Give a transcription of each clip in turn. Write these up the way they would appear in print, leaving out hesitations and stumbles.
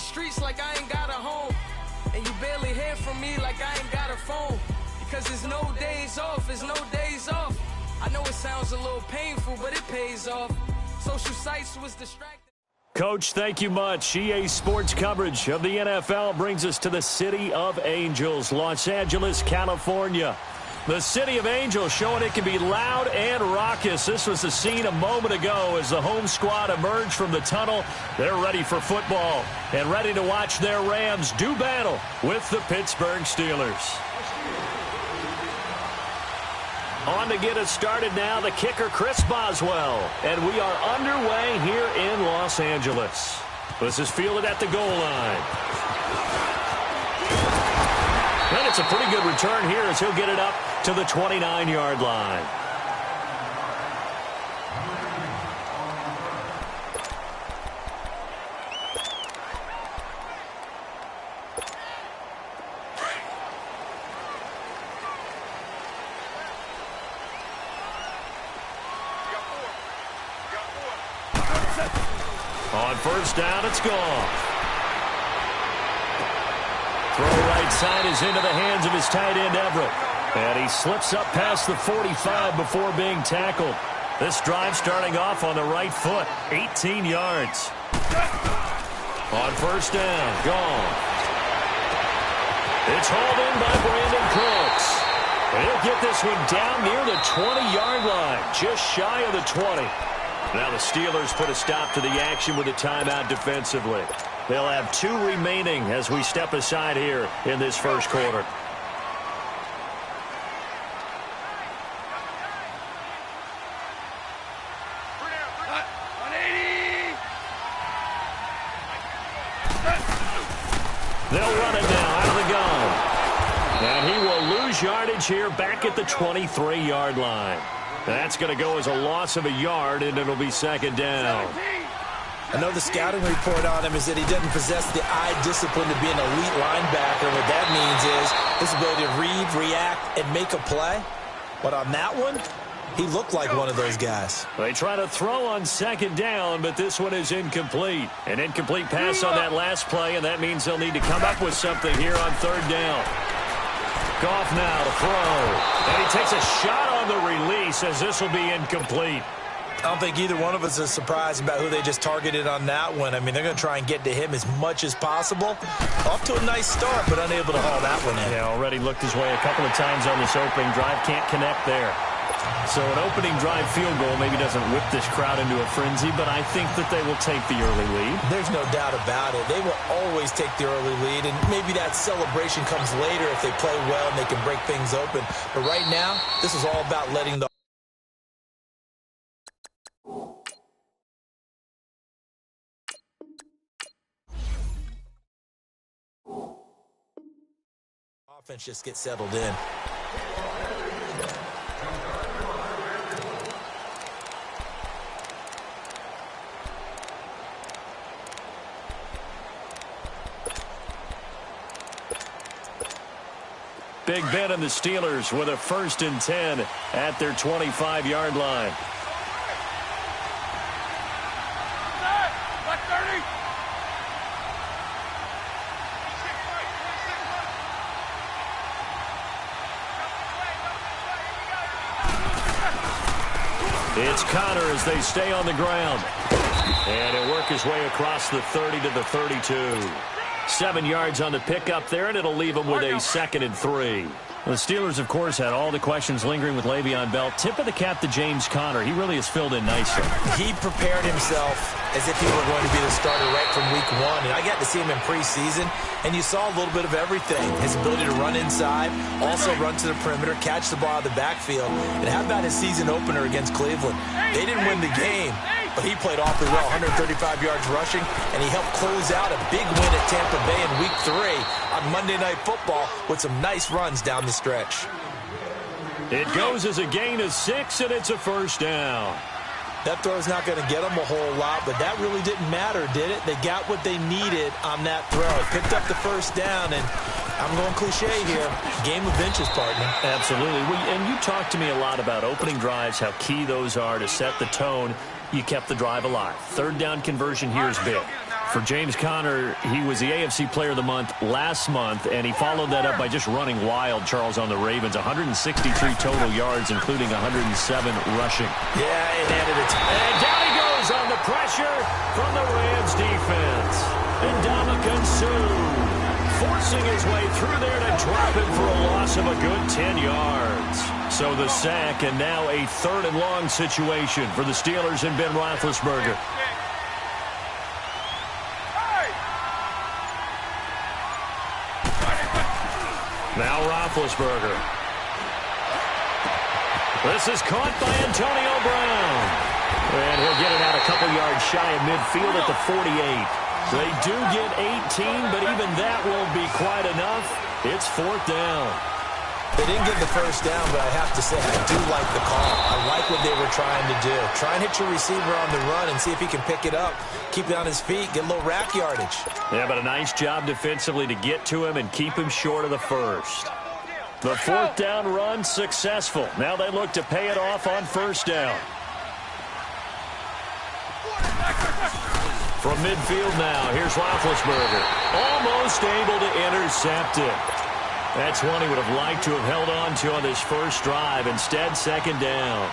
streets like I ain't got a home. And you barely hear from me like I ain't got a phone. Because there's no days off, there's no days off. I know it sounds a little painful, but it pays off. Social sites was distracting. Coach, thank you much. EA Sports coverage of the NFL brings us to the City of Angels, Los Angeles, California. The City of Angels showing it can be loud and raucous. This was the scene a moment ago as the home squad emerged from the tunnel. They're ready for football and ready to watch their Rams do battle with the Pittsburgh Steelers. On to get us started now, the kicker, Chris Boswell. And we are underway here in Los Angeles. This is fielded at the goal line. And it's a pretty good return here as he'll get it up to the 29-yard line. On first down, it's gone. Throw right side is into the hands of his tight end, Everett. And he slips up past the 45 before being tackled. This drive starting off on the right foot, 18 yards. On first down, gone. It's hauled in by Brandon Cooks. He'll get this one down near the 20-yard line, just shy of the 20. Now the Steelers put a stop to the action with a timeout defensively. They'll have 2 remaining as we step aside here in this first quarter. They'll run it now out of the gun. And he will lose yardage here back at the 23-yard line. That's going to go as a loss of a yard, and it'll be second down. I know the scouting report on him is that he doesn't possess the eye discipline to be an elite linebacker. What that means is his ability to read, react, and make a play. But on that one, he looked like one of those guys. They try to throw on second down, but this one is incomplete. An incomplete pass on that last play, and that means they'll need to come up with something here on third down. Goff now to throw. And he takes a shot on the release as this will be incomplete. I don't think either one of us is surprised about who they just targeted on that one. I mean, they're going to try and get to him as much as possible. Off to a nice start, but unable to haul that one in. Yeah, already looked his way a couple of times on this opening drive. Can't connect there. So an opening drive field goal maybe doesn't whip this crowd into a frenzy, but I think that they will take the early lead. There's no doubt about it. They will always take the early lead, and maybe that celebration comes later if they play well and they can break things open. But right now, this is all about letting the offense just get settled in. Big Ben and the Steelers with a 1st and 10 at their 25-yard line. It's Connor as they stay on the ground. And he'll work his way across the 30 to the 32. 7 yards on the pickup there, and it'll leave him with a 2nd and 3. The Steelers, of course, had all the questions lingering with Le'Veon Bell. Tip of the cap to James Conner. He really has filled in nicely. He prepared himself as if he were going to be the starter right from week 1. And I got to see him in preseason, and you saw a little bit of everything. His ability to run inside, also run to the perimeter, catch the ball out of the backfield. And how about his season opener against Cleveland? They didn't win the game, but he played awfully well, 135 yards rushing, and he helped close out a big win at Tampa Bay in week 3 on Monday Night Football with some nice runs down the stretch. It goes as a gain of 6, and it's a 1st down. That throw's not going to get them a whole lot, but that really didn't matter, did it? They got what they needed on that throw. Picked up the 1st down, and I'm going cliche here. Game of inches, partner. Absolutely. And you talked to me a lot about opening drives, how key those are to set the tone. You kept the drive alive. 3rd down conversion here is big. For James Conner, he was the AFC Player of the Month last month, and he followed that up by just running wild, Charles, on the Ravens. 163 total yards, including 107 rushing. Yeah, it added a time. And down he goes on the pressure from the Rams defense. And Ndamukong Suh forcing his way through there to drop him for a loss of a good 10 yards. So the sack, and now a 3rd and long situation for the Steelers and Ben Roethlisberger. Now Roethlisberger. This is caught by Antonio Brown. And he'll get it out a couple yards shy of midfield at the 48. They do get 18, but even that won't be quite enough. It's 4th down. They didn't get the first down, but I have to say, I do like the call. I like what they were trying to do. Try and hit your receiver on the run and see if he can pick it up. Keep it on his feet, get a little rack yardage. Yeah, but a nice job defensively to get to him and keep him short of the first. The 4th down run successful. Now they look to pay it off on 1st down. From midfield now, here's Roethlisberger. Almost able to intercept it. That's one he would have liked to have held on to on this first drive. Instead, 2nd down.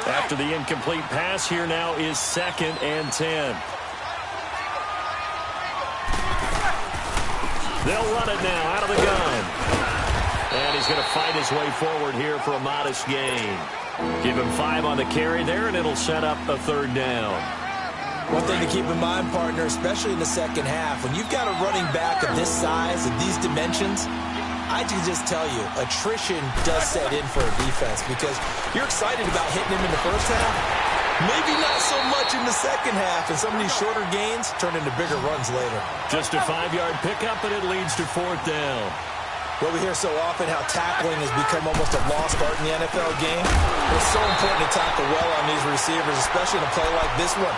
After the incomplete pass, here now is 2nd and 10. They'll run it now out of the gun. And he's going to fight his way forward here for a modest gain. Give him 5 on the carry there, and it'll set up a 3rd down. One thing to keep in mind, partner, especially in the second half, when you've got a running back of this size and these dimensions, I can just tell you, attrition does set in for a defense because you're excited about hitting him in the first half. Maybe not so much in the second half, and some of these shorter gains turn into bigger runs later. Just a 5-yard pickup, and it leads to 4th down. Well, we hear so often how tackling has become almost a lost art in the NFL game. It's so important to tackle well on these receivers, especially in a play like this one.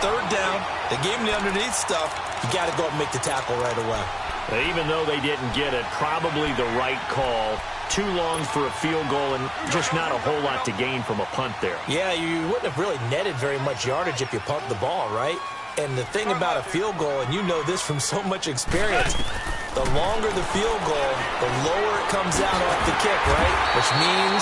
3rd down, they gave him the underneath stuff. You got to go and make the tackle right away. Even though they didn't get it, probably the right call. Too long for a field goal and just not a whole lot to gain from a punt there. Yeah, you wouldn't have really netted very much yardage if you pumped the ball, right? And the thing about a field goal, and you know this from so much experience, the longer the field goal, the lower it comes out off the kick, right? Which means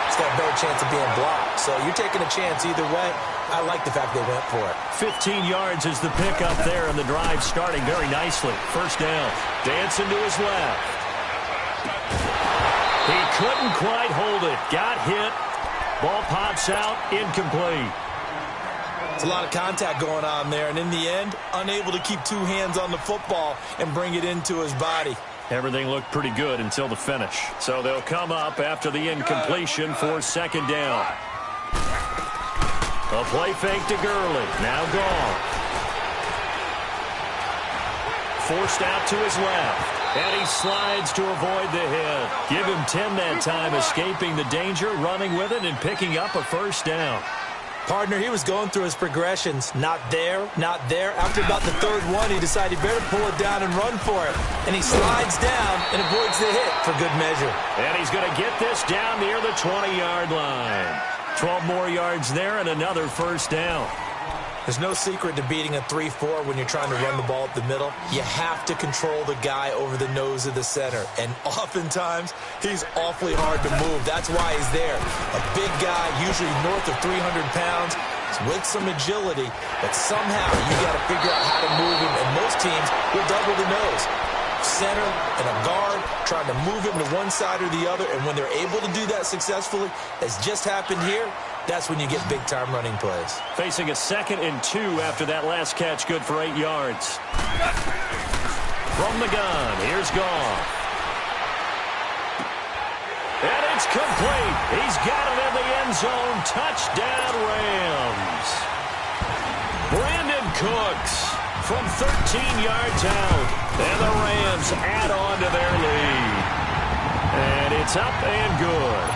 it's got a better chance of being blocked. So you're taking a chance either way. I like the fact they went for it. 15 yards is the pickup there, and the drive starting very nicely. 1st down. Dancing to his left. He couldn't quite hold it. Got hit. Ball pops out. Incomplete. It's a lot of contact going on there, and in the end, unable to keep 2 hands on the football and bring it into his body. Everything looked pretty good until the finish. So they'll come up after the incompletion for 2nd down. A play fake to Gurley. Now gone. Forced out to his left. And he slides to avoid the hit. Give him 10 that time, escaping the danger, running with it, and picking up a 1st down. Partner, he was going through his progressions. Not there, not there. After about the 3rd one, he decided he better pull it down and run for it. And he slides down and avoids the hit for good measure. And he's going to get this down near the 20-yard line. 12 more yards there and another 1st down. There's no secret to beating a 3-4 when you're trying to run the ball up the middle. You have to control the guy over the nose of the center. And oftentimes, he's awfully hard to move. That's why he's there. A big guy, usually north of 300 pounds, with some agility. But somehow, you got to figure out how to move him. And most teams will double the nose. Center and a guard trying to move him to one side or the other. And when they're able to do that successfully, as just happened here, that's when you get big-time running plays. Facing a 2nd and 2 after that last catch, good for 8 yards. From the gun, here's Goff. And it's complete. He's got it in the end zone. Touchdown, Rams. Brandon Cooks from 13 yards out. And the Rams add on to their lead. And it's up and good.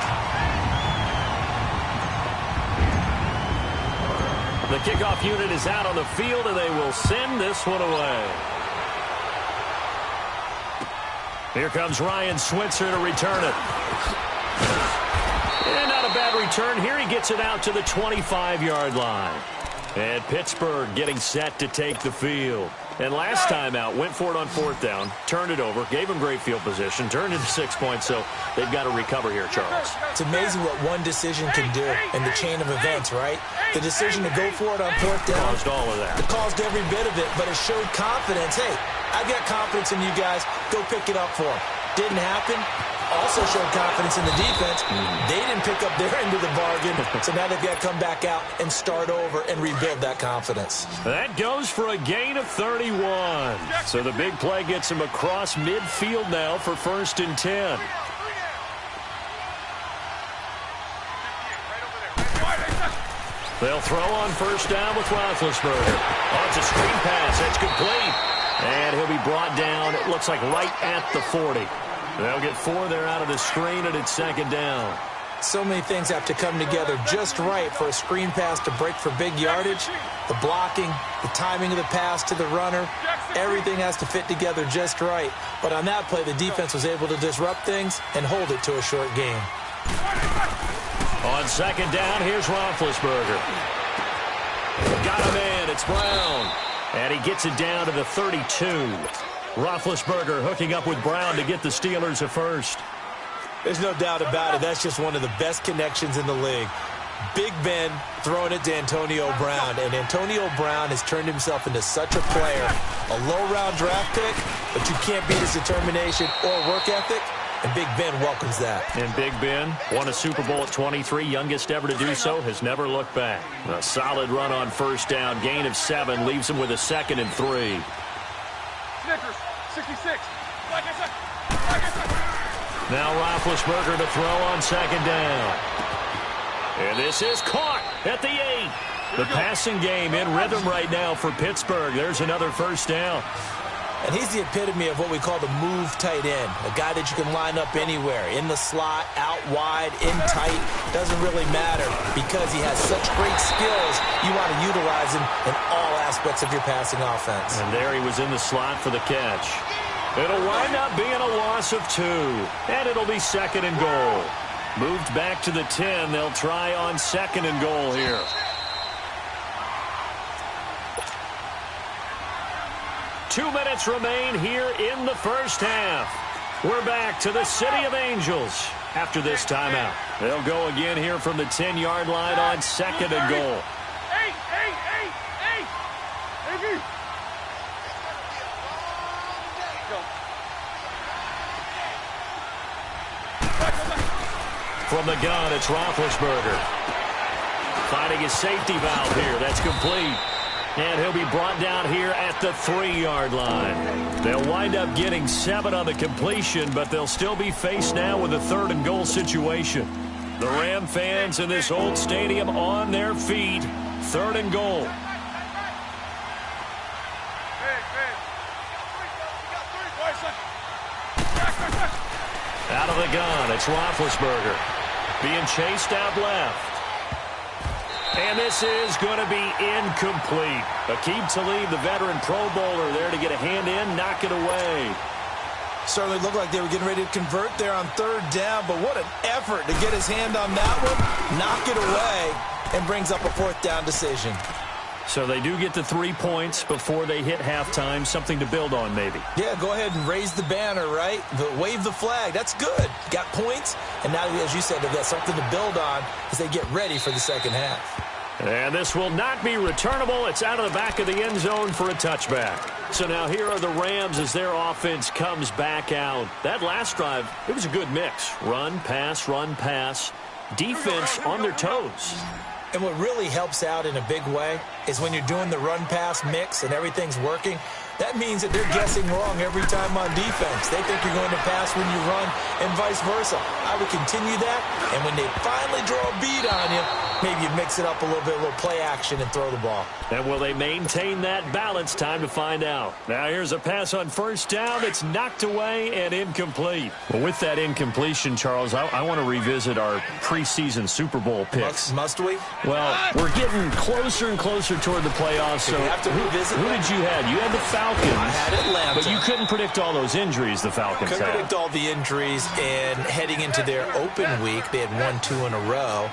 The kickoff unit is out on the field, and they will send this one away. Here comes Ryan Switzer to return it. And not a bad return here. He gets it out to the 25-yard line. And Pittsburgh getting set to take the field. And last time out, went for it on 4th down, turned it over, gave them great field position, turned into 6 points, so they've got to recover here, Charles. It's amazing what one decision can do in the chain of events, right? The decision to go for it on 4th down. Caused all of that. It caused every bit of it, but it showed confidence. Hey, I've got confidence in you guys. Go pick it up for them. Didn't happen. Also showed confidence in the defense. They didn't pick up their end of the bargain, so now they've got to come back out and start over and rebuild that confidence. That goes for a gain of 31. So the big play gets him across midfield now for 1st and 10. They'll throw on 1st down with Roethlisberger. Oh, it's a screen pass. That's complete. And he'll be brought down, it looks like right at the 40. They'll get 4 there out of the screen, and it's 2nd down. So many things have to come together just right for a screen pass to break for big yardage. The blocking, the timing of the pass to the runner, everything has to fit together just right. But on that play, the defense was able to disrupt things and hold it to a short game. On 2nd down, here's Roethlisberger. Got a man, it's Brown. And he gets it down to the 32. Roethlisberger hooking up with Brown to get the Steelers a first. There's no doubt about it. That's just one of the best connections in the league. Big Ben throwing it to Antonio Brown. And Antonio Brown has turned himself into such a player. A low-round draft pick, but you can't beat his determination or work ethic. And Big Ben welcomes that. And Big Ben won a Super Bowl at 23, youngest ever to do so, has never looked back. A solid run on 1st down, gain of 7, leaves him with a 2nd and 3. Snickers, 66. Now Roethlisberger to throw on 2nd down. And this is caught at the 8. The passing game in rhythm right now for Pittsburgh. There's another 1st down. And he's the epitome of what we call the move tight end, a guy that you can line up anywhere, in the slot, out wide, in tight, doesn't really matter because he has such great skills. You want to utilize him in all aspects of your passing offense. And there he was in the slot for the catch. It'll wind up being a loss of 2, and it'll be 2nd and goal. Moved back to the 10. They'll try on 2nd and goal here. Two minutes remain here in the 1st half. We're back to the City of Angels after this timeout. They'll go again here from the 10-yard line on 2nd and goal. From the gun, it's Roethlisberger. Finding his safety valve here. That's complete. And he'll be brought down here at the 3-yard line. They'll wind up getting 7 on the completion, but they'll still be faced now with a 3rd and goal situation. The Ram fans in this old stadium on their feet. 3rd and goal. Out of the gun, it's Roethlisberger. Being chased out left. And this is going to be incomplete. Aqib Talib, the veteran Pro Bowler, there to get a hand in, knock it away. Certainly looked like they were getting ready to convert there on 3rd down, but what an effort to get his hand on that one, knock it away, and brings up a 4th down decision. So they do get the 3 points before they hit halftime, something to build on maybe. Yeah, go ahead and raise the banner, right? Wave the flag. That's good. Got points, and now, as you said, they've got something to build on as they get ready for the 2nd half. And this will not be returnable. It's out of the back of the end zone for a touchback. So now here are the Rams as their offense comes back out. That last drive, it was a good mix. Run, pass, defense on their toes. And what really helps out in a big way is when you're doing the run-pass mix and everything's working, that means that they're guessing wrong every time on defense. They think you're going to pass when you run and vice versa. I would continue that, and when they finally draw a bead on you, maybe you mix it up a little bit, a little play action and throw the ball. And will they maintain that balance? Time to find out. Now here's a pass on 1st down. It's knocked away and incomplete. Well, with that incompletion, Charles, I want to revisit our preseason Super Bowl picks. Must we? Well, we're getting closer and closer toward the playoffs. So we have to revisit who did you have? You had the Falcons. I had Atlanta. But you couldn't predict all those injuries the Falcons had. Couldn't predict all the injuries, and heading into their open week, they had 1-2 in a row.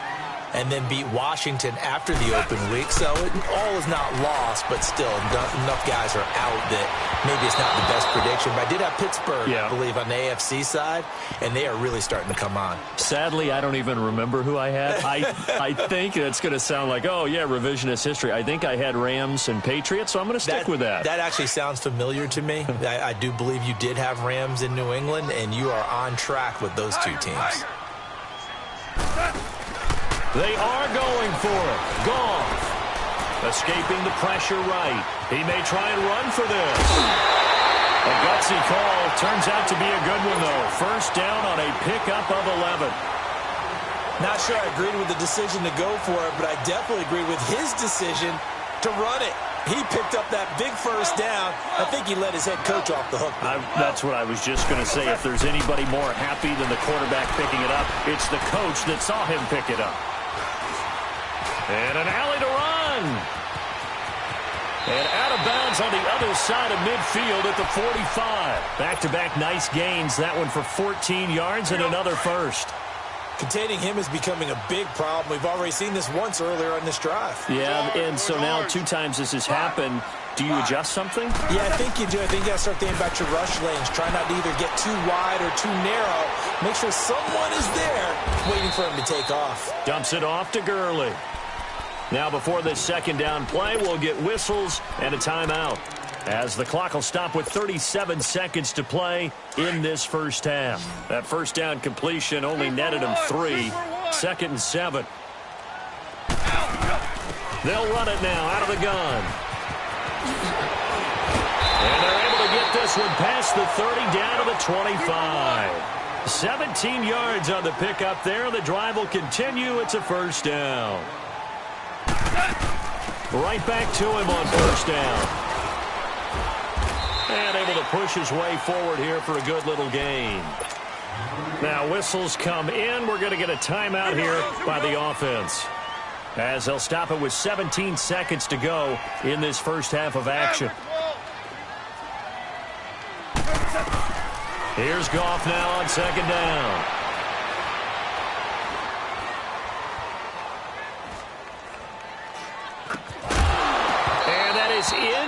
and then beat Washington after the open week. So all is not lost, but still enough guys are out that maybe it's not the best prediction. But I did have Pittsburgh, I believe, on the AFC side, and they are really starting to come on. Sadly, I don't even remember who I had. I think it's going to sound like, oh, yeah, revisionist history. I think I had Rams and Patriots, so I'm going to stick with that. That actually sounds familiar to me. I do believe you did have Rams in New England, and you are on track with those two teams. They are going for it. Goff escaping the pressure right. He may try and run for this. A gutsy call. Turns out to be a good one, though. First down on a pickup of 11. Not sure I agreed with the decision to go for it, but I definitely agreed with his decision to run it. He picked up that big first down. I think he let his head coach off the hook. That's what I was just going to say. If there's anybody more happy than the quarterback picking it up, it's the coach that saw him pick it up. And an alley to run. And out of bounds on the other side of midfield at the 45. Back-to-back nice gains. That one for 14 yards and another first. Containing him is becoming a big problem. We've already seen this once earlier on this drive. Yeah, and so now 2 times this has happened. Do you adjust something? Yeah, I think you do. I think you got to start thinking about your rush lanes. Try not to either get too wide or too narrow. Make sure someone is there waiting for him to take off. Dumps it off to Gurley. Now before this second down play, we'll get whistles and a timeout, as the clock will stop with 37 seconds to play in this first half. That first down completion only netted him 3. 2nd and 7. They'll run it now out of the gun. And they're able to get this one past the 30 down to the 25. 17 yards on the pickup there. The drive will continue. It's a first down. Right back to him on first down. And able to push his way forward here for a good little gain. Now whistles come in. We're going to get a timeout here by the offense, as they'll stop it with 17 seconds to go in this first half of action. Here's Goff now on second down.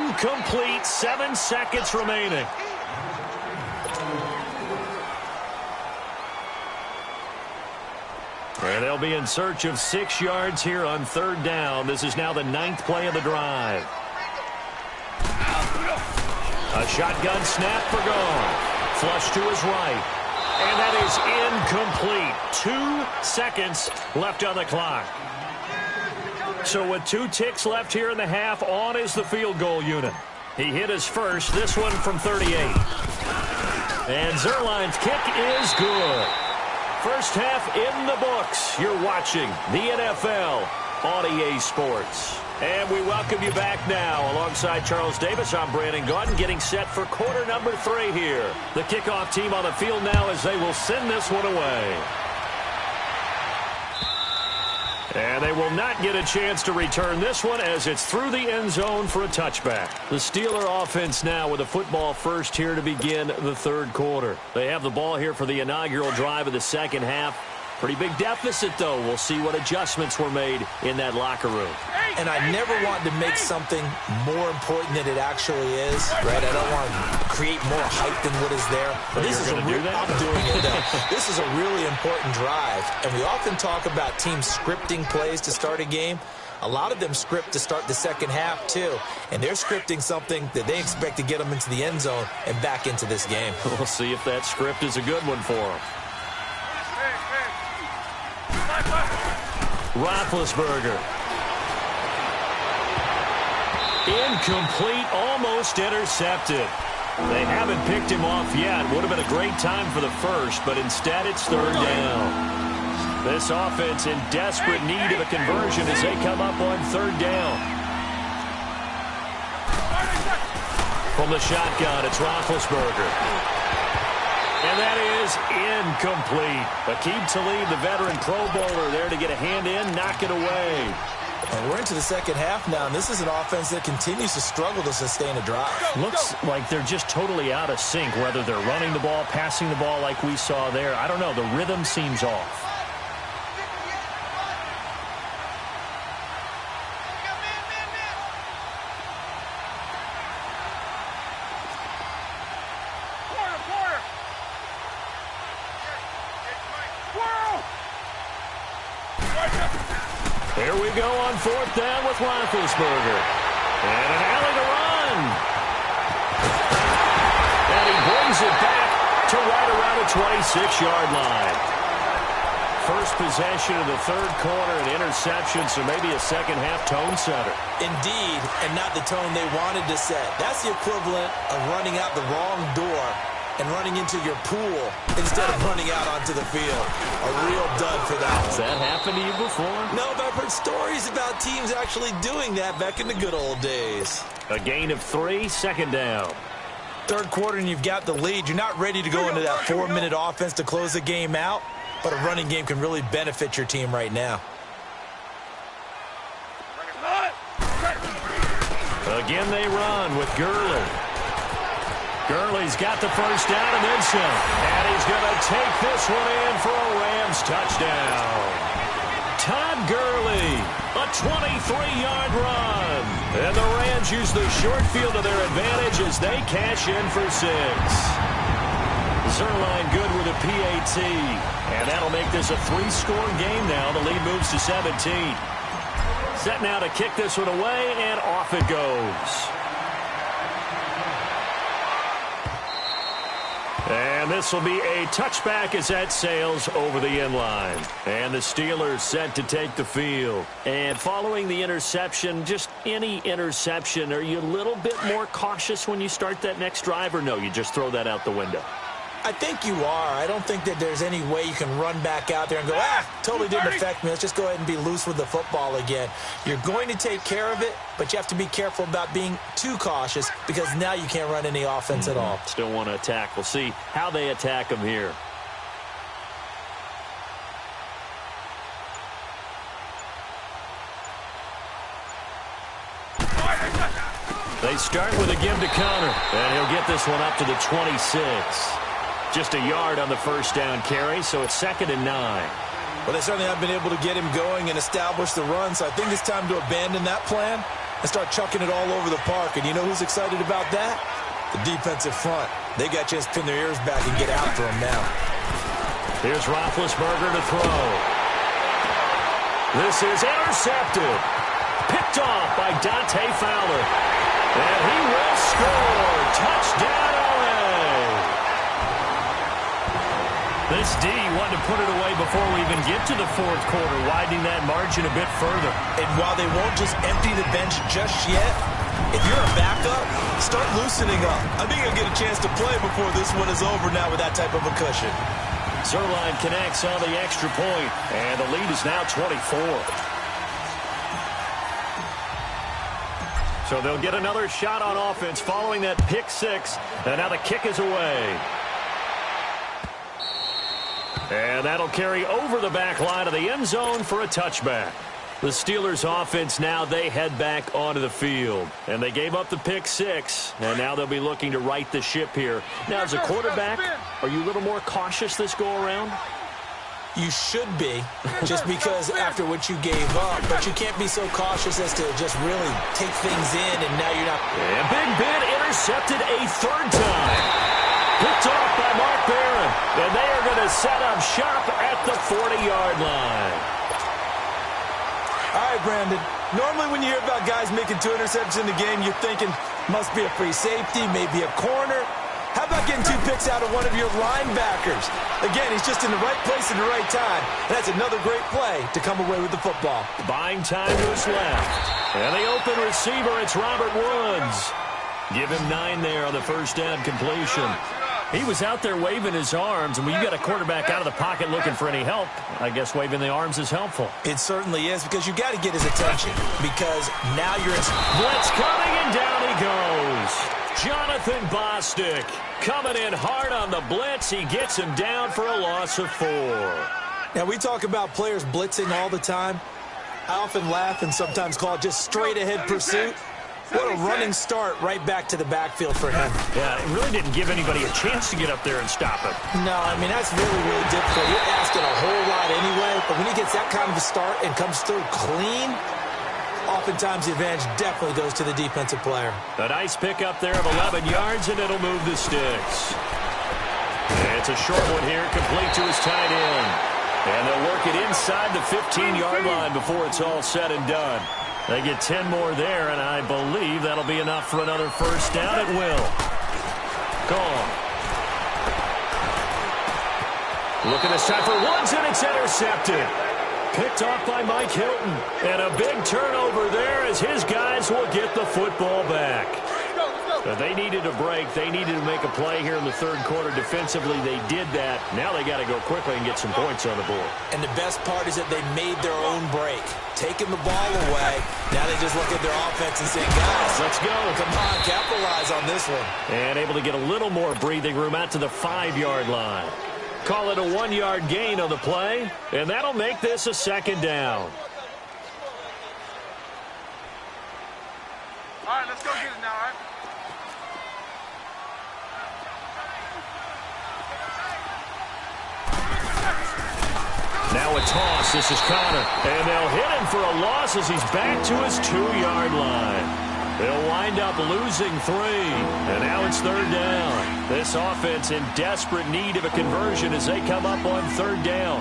Incomplete. 7 seconds remaining. And they'll be in search of 6 yards here on third down. This is now the 9th play of the drive. A shotgun snap for Goff. Flush to his right. And that is incomplete. 2 seconds left on the clock. So with 2 ticks left here in the half, on is the field goal unit. He hit his first, this one from 38. And Zerline's kick is good. First half in the books. You're watching the NFL on EA Sports. And we welcome you back now. Alongside Charles Davis, I'm Brandon Gaudin, getting set for quarter number 3 here. The kickoff team on the field now as they will send this one away. And they will not get a chance to return this one, as it's through the end zone for a touchback. The Steeler offense now with a football first here to begin the third quarter. They have the ball here for the inaugural drive of the second half. Pretty big deficit, though. We'll see what adjustments were made in that locker room. And I never want to make something more important than it actually is, right? I don't want to create more hype than what is there. But this is I'm doing it, though. This is a really important drive. And we often talk about teams scripting plays to start a game. A lot of them script to start the second half, too. And they're scripting something that they expect to get them into the end zone and back into this game. We'll see if that script is a good one for them. Roethlisberger. Incomplete, almost intercepted. They haven't picked him off yet. Would have been a great time for the first, but instead it's third down. This offense in desperate need of a conversion as they come up on third down. From the shotgun, it's Roethlisberger. And that is incomplete. Aqib Talib, the veteran Pro Bowler, there to get a hand in, knock it away. And we're into the second half now, and this is an offense that continues to struggle to sustain a drive. Looks like they're just totally out of sync, whether they're running the ball, passing the ball like we saw there. I don't know. The rhythm seems off. Here we go on 4th down with Roethlisberger. And an alley to run. And he brings it back to right around the 26-yard line. First possession of the 3rd quarter, an interception, so maybe a second-half tone setter. Indeed, and not the tone they wanted to set. That's the equivalent of running out the wrong door and running into your pool instead of running out onto the field. A real dud for that one. Has that happened to you before? No, but I've heard stories about teams actually doing that back in the good old days. A gain of 3, 2nd down. 3rd quarter and you've got the lead. You're not ready to go into that 4-minute offense to close the game out, but a running game can really benefit your team right now. Again they run with Gurley. Gurley's got the first down and then some. And he's going to take this one in for a Rams touchdown. Todd Gurley, a 23-yard run. And the Rams use the short field to their advantage as they cash in for 6. Zerline good with a PAT. And that'll make this a 3-score game now. The lead moves to 17. Set now to kick this one away, and off it goes. And this will be a touchback as that sails over the end line. And the Steelers set to take the field. And following the interception, just any interception, are you a little bit more cautious when you start that next drive, or no, you just throw that out the window? I think you are. I don't think that there's any way you can run back out there and go, totally didn't affect me. Let's just go ahead and be loose with the football again. You're going to take care of it, but you have to be careful about being too cautious because now you can't run any offense at all. Still want to attack. We'll see how they attack them here. They start with a give to Connor, and he'll get this one up to the 26. Just a yard on the first down carry, so it's 2nd and 9. Well, they certainly have been able to get him going and establish the run, so I think it's time to abandon that plan and start chucking it all over the park. And you know who's excited about that? The defensive front. They got a chance to pin their ears back and get after him now. Here's Roethlisberger to throw. This is intercepted. Picked off by Dante Fowler. And he will score. Touchdown, LA. This D wanted to put it away before we even get to the 4th quarter, widening that margin a bit further. And while they won't just empty the bench just yet, if you're a backup, start loosening up. I think you'll get a chance to play before this one is over now with that type of a cushion. Zerline connects on the extra point, and the lead is now 24. So they'll get another shot on offense following that pick 6, and now the kick is away. And that'll carry over the back line of the end zone for a touchback. The Steelers offense now, they head back onto the field. And they gave up the pick 6, and now they'll be looking to right the ship here. Now, as a quarterback, are you a little more cautious this go-around? You should be, just because after what you gave up. But you can't be so cautious as to just really take things in, and now you're not. And Big Ben intercepted a 3rd time. Picked off by Mark Barron. And they are going to set up shop at the 40-yard line. All right, Brandon. Normally when you hear about guys making 2 interceptions in the game, you're thinking must be a free safety, maybe a corner. How about getting 2 picks out of one of your linebackers? Again, he's just in the right place at the right time. That's another great play to come away with the football. Buying time to his left. And the open receiver, it's Robert Woods. Give him 9 there on the first down completion. He was out there waving his arms, and when you got a quarterback out of the pocket looking for any help, I guess waving the arms is helpful. It certainly is, because you got to get his attention, because now you're in. Blitz coming, and down he goes. Jonathan Bostic coming in hard on the blitz. He gets him down for a loss of 4. Now, we talk about players blitzing all the time. I often laugh and sometimes call it just straight-ahead pursuit. What a running start right back to the backfield for him. Yeah, it really didn't give anybody a chance to get up there and stop him. No, I mean, that's really, really difficult. You're asking a whole lot anyway, but when he gets that kind of a start and comes through clean, oftentimes the advantage definitely goes to the defensive player. A nice pickup there of 11 yards, and it'll move the sticks. And it's a short one here, complete to his tight end. And they'll work it inside the 15-yard line before it's all said and done. They get 10 more there, and I believe that'll be enough for another first down. It will. Gone. Looking this time for Woods, and it's intercepted. Picked off by Mike Hilton. And a big turnover there as his guys will get the football back. They needed a break. They needed to make a play here in the third quarter. Defensively, they did that. Now they got to go quickly and get some points on the board. And the best part is that they made their own break. Taking the ball away. Now they just look at their offense and say, guys, let's go. Come on, capitalize on this one. And able to get a little more breathing room out to the 5-yard line. Call it a 1-yard gain on the play, and that'll make this a second down. All right, let's go get it now, all right? Now a toss. This is Connor. And they'll hit him for a loss as he's back to his 2-yard line. They'll wind up losing 3. And now it's third down. This offense in desperate need of a conversion as they come up on third down.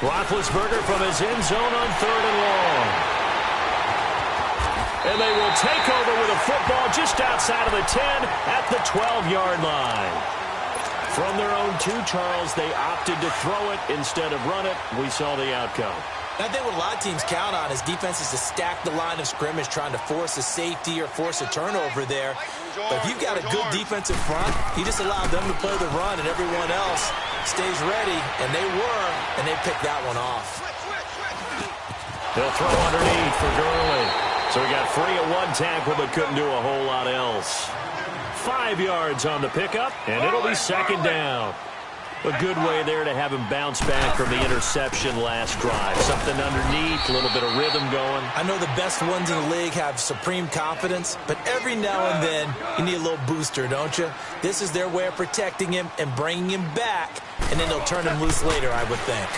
Roethlisberger from his end zone on 3rd and long. And they will take over with a football just outside of the 10 at the 12-yard line. From their own 2, Charles, they opted to throw it instead of run it. We saw the outcome. I think what a lot of teams count on is defenses to stack the line of scrimmage, trying to force a safety or force a turnover there. But if you've got a good defensive front, you just allow them to play the run and everyone else stays ready. And they were, and they picked that one off. They'll throw underneath for Gurley. So he got free at 1 tackle but couldn't do a whole lot else. 5 yards on the pickup, and it'll be second down. A good way there to have him bounce back from the interception last drive. Something underneath, a little bit of rhythm going. I know the best ones in the league have supreme confidence, but every now and then you need a little booster, don't you? This is their way of protecting him and bringing him back, and then they'll turn him loose later, I would think.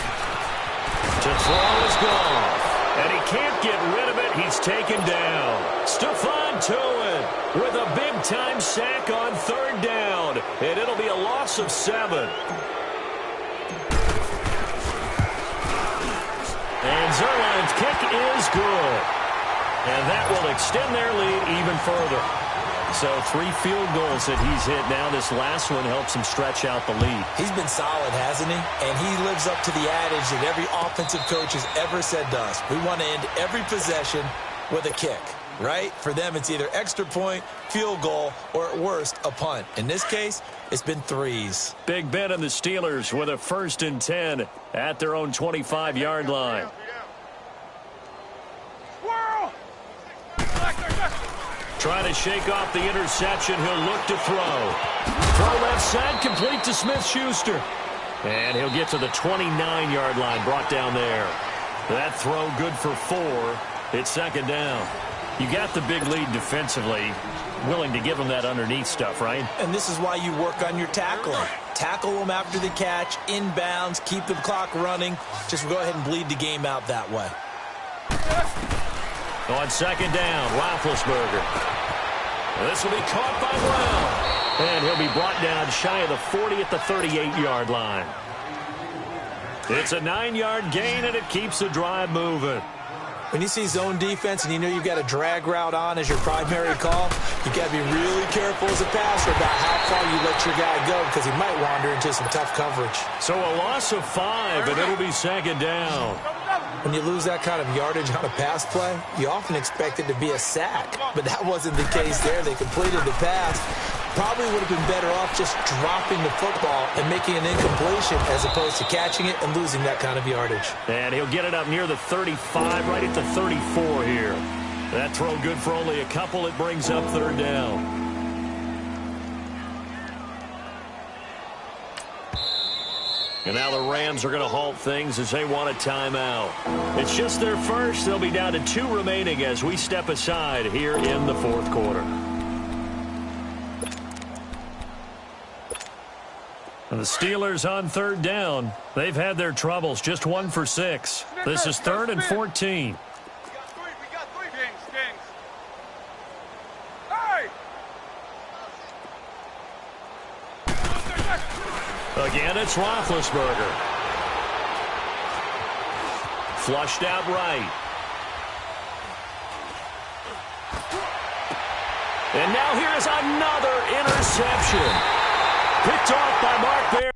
To throw is gone. And he can't get rid of it. He's taken down. Stephon Tuitt with a big-time sack on third down. And it'll be a loss of 7. And Zuerlein's kick is good. And that will extend their lead even further. So 3 field goals that he's hit now. This last one helps him stretch out the lead. He's been solid, hasn't he? And he lives up to the adage that every offensive coach has ever said to us. We want to end every possession with a kick, right? For them, it's either extra point, field goal, or at worst, a punt. In this case, it's been 3s. Big Ben and the Steelers with a 1st and 10 at their own 25-yard line. Trying to shake off the interception. He'll look to throw. Throw left side, complete to Smith-Schuster. And he'll get to the 29-yard line, brought down there. That throw good for 4. It's second down. You got the big lead defensively. Willing to give them that underneath stuff, right? And this is why you work on your tackling. Tackle them after the catch, inbounds, keep the clock running. Just go ahead and bleed the game out that way. On second down, Roethlisberger. This will be caught by Brown. And he'll be brought down shy of the 40 at the 38-yard line. It's a 9-yard gain, and it keeps the drive moving. When you see zone defense and you know you've got a drag route on as your primary call, you've got to be really careful as a passer about how far you let your guy go because he might wander into some tough coverage. So a loss of 5, and it'll be second down. When you lose that kind of yardage on a pass play, you often expect it to be a sack. But that wasn't the case there. They completed the pass. Probably would have been better off just dropping the football and making an incompletion as opposed to catching it and losing that kind of yardage. And he'll get it up near the 35, right at the 34 here. That throw good for only a couple. It brings up third down. And now the Rams are going to halt things as they want a timeout. It's just their first. They'll be down to 2 remaining as we step aside here in the fourth quarter. And the Steelers on third down. They've had their troubles. Just 1 for 6. This is 3rd and 14. We got three. Kings. Again, it's Roethlisberger. Flushed out right. And now here is another interception. Picked off by Mark Bear.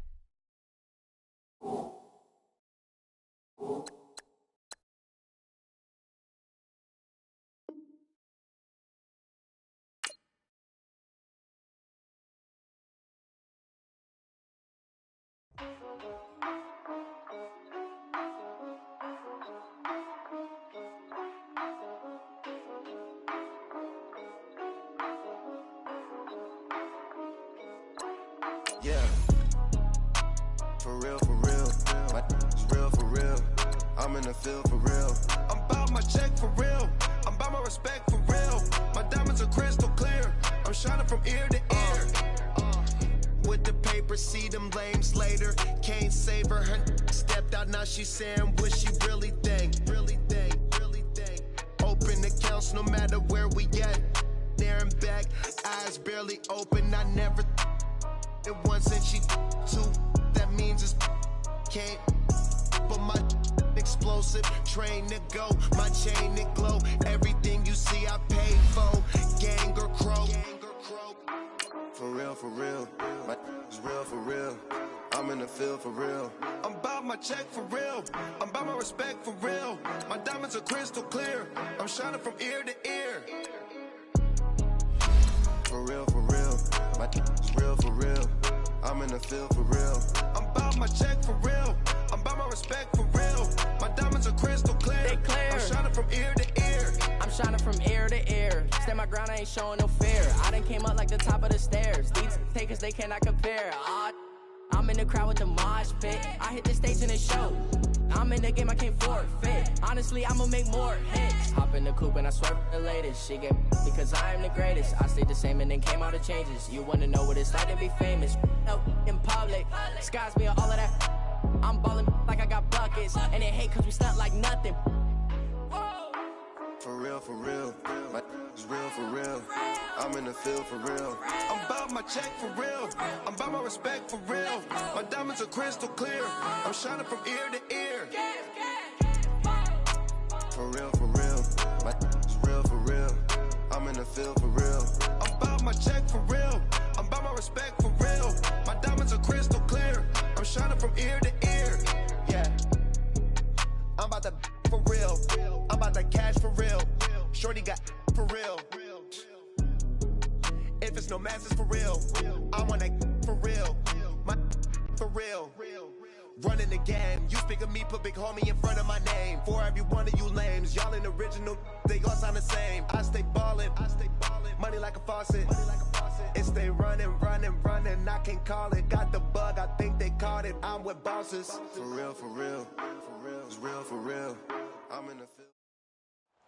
Yeah, for real, it's real for real. I'm in the field for real. I'm about my check for real. I'm about my respect for real. My diamonds are crystal clear. I'm shining from ear to ear. With the paper, see them lames later. Can't save her. Her stepped out, now she's saying what she really think. Open accounts no matter where we at. There and back, eyes barely open. I never it once and she two. That means it's can't. But my explosive, train to go. My chain to glow. Everything you see I paid for. Gang or crow. For real. My is real for real. I'm in the field for real. I'm about my check for real. I'm about my respect for real. My diamonds are crystal clear. I'm shining from ear to ear. For real. My is real for real. I'm in the field for real. I'm about my check for real. I'm about my respect for real. My diamonds are crystal clear. They clear. I'm shining from ear to ear. I'm shining from ear to ear. Stand my ground, I ain't showing no fear. I done came up like the top of the stairs. These takers, they cannot compare. I'm in the crowd with the mosh pit. I hit the stage and it show. I'm in the game, I can't forfeit. Honestly, I'ma make more hits. Hop in the coupe and I swerve the latest. She get because I am the greatest. I stayed the same and then came out of changes. You wanna know what it's like to be famous? No, in public, skies be all of that. I'm ballin' like I got buckets. And they hate cause we stunt like nothing. For real. My is real for real. I'm in the field for real. I'm about my check for real. I'm about my respect for real. My diamonds are crystal clear. I'm shining from ear to ear. For real. My is real for real. I'm in the field for real. I'm about my check for real. I'm about my respect for real. My diamonds are crystal clear. I'm shining from ear to ear. Yeah. I'm about to for real. I'm about to cash for real. Shorty got for real. If it's no mass, it's for real. I want that for real. My for real. Running the game. You speak of me, put big homie in front of my name. For every one of you lames, y'all ain't original. They all sound the same. I stay ballin'. Money like a faucet. It stay running. I can't call it. Got the bug, I think they caught it. I'm with bosses. For real. It's real for real. I'm in the field.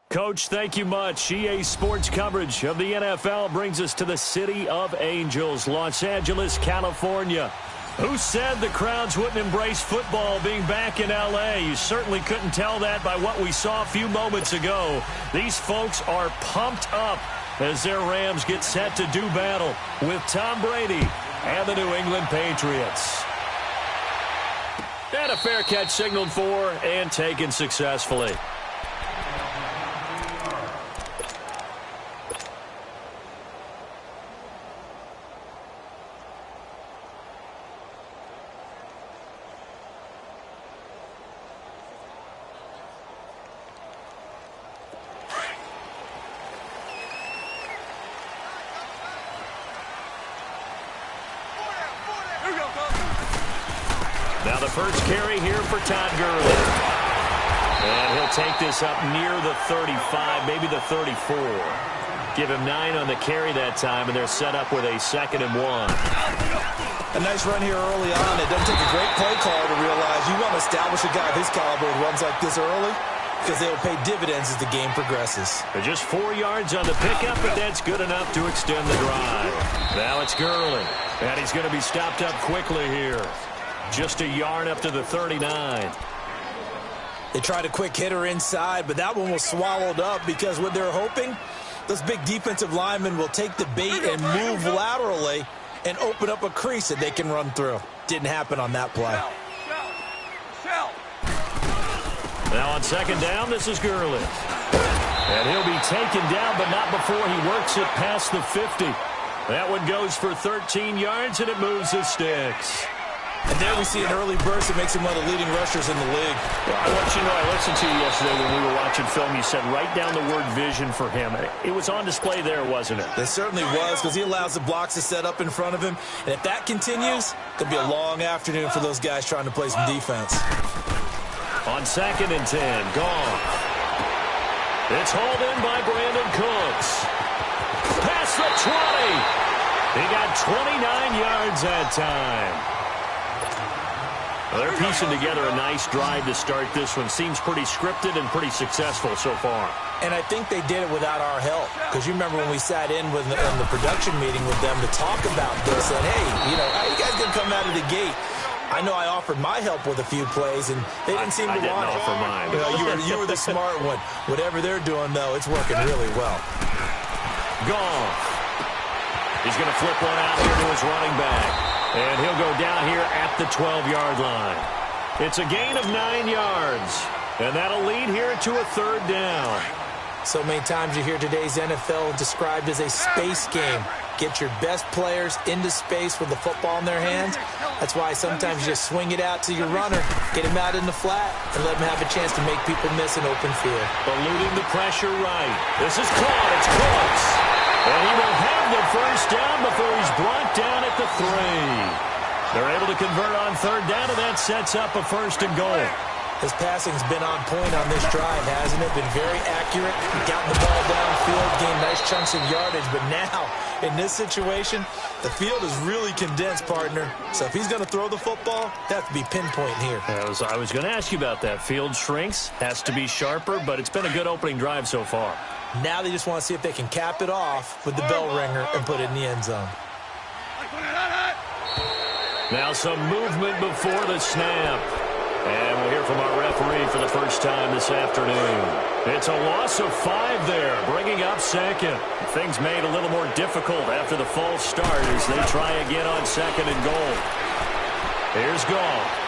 Coach, thank you much. EA Sports coverage of the NFL brings us to the City of Angels, Los Angeles, California. Who said the crowds wouldn't embrace football being back in L.A.? You certainly couldn't tell that by what we saw a few moments ago. These folks are pumped up as their Rams get set to do battle with Tom Brady and the New England Patriots. And a fair catch signaled for and taken successfully. Now the first carry here for Todd Gurley. And he'll take this up near the 35, maybe the 34. Give him 9 on the carry that time, and they're set up with a 2nd and 1. A nice run here early on. It doesn't take a great play call to realize you want to establish a guy of his caliber with runs like this early because they will pay dividends as the game progresses. They're just 4 yards on the pickup, but that's good enough to extend the drive. Now it's Gurley, and he's going to be stopped up quickly here. Just a yard up to the 39. They tried a quick hitter inside, but that one was swallowed up because what they're hoping, those big defensive linemen will take the bait and move laterally and open up a crease that they can run through. Didn't happen on that play. Now on second down, this is Gurley. And he'll be taken down, but not before he works it past the 50. That one goes for 13 yards, and it moves the sticks. And there we see an early burst that makes him one of the leading rushers in the league. Well, I want you to know, I listened to you yesterday when we were watching film. You said write down the word vision for him. It was on display there, wasn't it? It certainly was, because he allows the blocks to set up in front of him. And if that continues, it'll be a long afternoon for those guys trying to play some defense. On second and 10, gone. It's hauled in by Brandon Cooks. Past the 20. He got 29 yards that time. Well, they're piecing together a nice drive to start this one. Seems pretty scripted and pretty successful so far. And I think they did it without our help. Because you remember when we sat in with in the production meeting with them to talk about this. And, hey, you know, how are you guys going to come out of the gate? I know I offered my help with a few plays, and they didn't seem to want it. I didn't offer mine. You know, you were the smart one. Whatever they're doing, though, it's working really well. Gone. He's going to flip one out here to his running back. And he'll go down here at the 12-yard line. It's a gain of 9 yards. And that'll lead here to a third down. So many times you hear today's NFL described as a space game. Get your best players into space with the football in their hands. That's why sometimes you just swing it out to your runner, get him out in the flat, and let him have a chance to make people miss an open field. Eluding the pressure right. This is caught. It's close. And he will have the first down before he's brought down at the 3. They're able to convert on third down, and that sets up a first and goal. His passing's been on point on this drive, hasn't it? Been very accurate. Gotten the ball downfield, gained nice chunks of yardage. But now, in this situation, the field is really condensed, partner. So if he's going to throw the football, that has to be pinpoint here. I was going to ask you about that. Field shrinks, has to be sharper, but it's been a good opening drive so far. Now they just want to see if they can cap it off with the bell ringer and put it in the end zone. Now some movement before the snap. And we'll hear from our referee for the first time this afternoon. It's a loss of 5 there, bringing up second. Things made a little more difficult after the false start as they try again on second and goal. Here's Goff.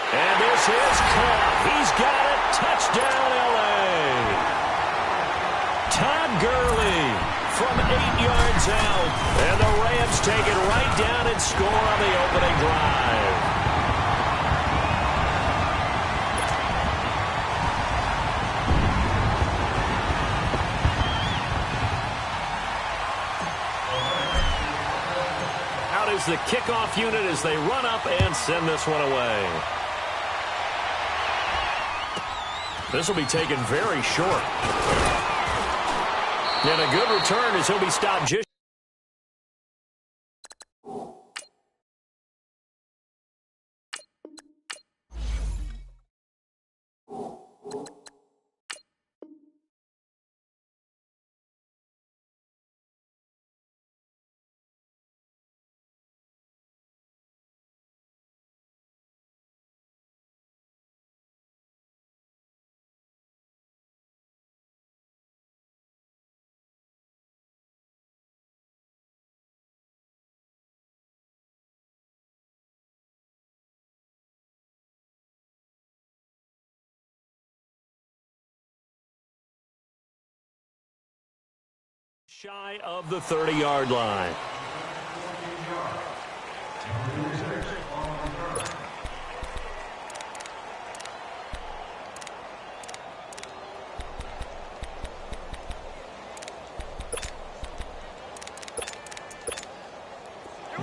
And this is caught. He's got it. Touchdown, L.A. Todd Gurley from 8 yards out. And the Rams take it right down and score on the opening drive. Out is the kickoff unit as they run up and send this one away. This will be taken very short. And a good return as he'll be stopped just. Shy of the 30-yard line.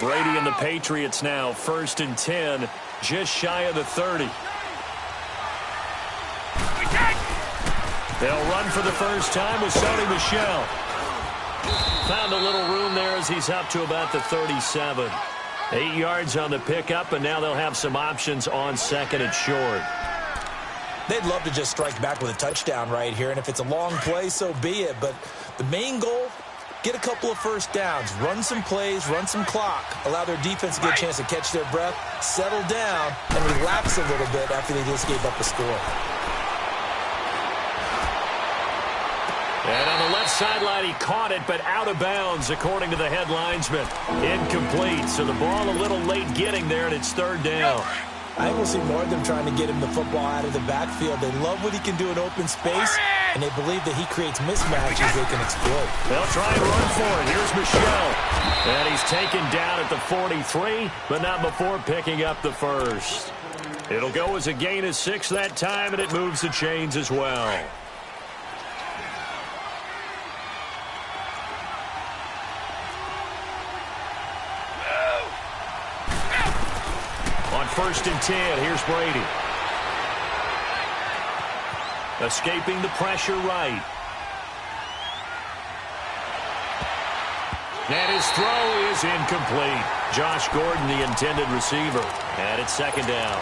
Brady and the Patriots now, 1st and 10, just shy of the 30. They'll run for the first time with Sony Michel. Found a little room there as he's up to about the 37. 8 yards on the pickup, and now they'll have some options on second and short. They'd love to just strike back with a touchdown right here, and if it's a long play, so be it. But the main goal, get a couple of first downs, run some plays, run some clock, allow their defense to get a chance to catch their breath, settle down, and relax a little bit after they just gave up a score. And on the left sideline. He caught it, but out of bounds, according to the head linesman. Incomplete. So the ball a little late getting there, and it's third down. I think we'll see more of them trying to get him the football out of the backfield. They love what he can do in open space, and they believe that he creates mismatches they can exploit. They'll try and run for it. Here's Michel. And he's taken down at the 43, but not before picking up the first. It'll go as a gain of 6 that time, and it moves the chains as well. On 1st and 10, here's Brady. Escaping the pressure right. And his throw is incomplete. Josh Gordon, the intended receiver. And it's second down.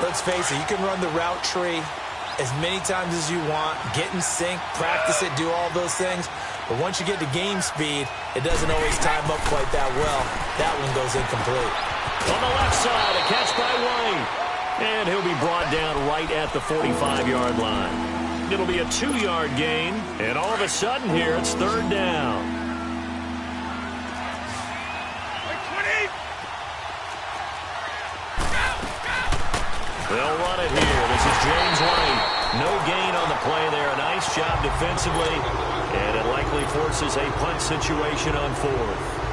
Let's face it, you can run the route tree as many times as you want, get in sync, practice it, do all those things. But once you get to game speed, it doesn't always time up quite that well. That one goes incomplete. On the left side, a catch by White. And he'll be brought down right at the 45-yard line. It'll be a 2-yard gain. And all of a sudden here, it's third down. They'll run it here. This is James White. No gain on the play there. A nice job defensively. And it likely forces a punt situation on 4th.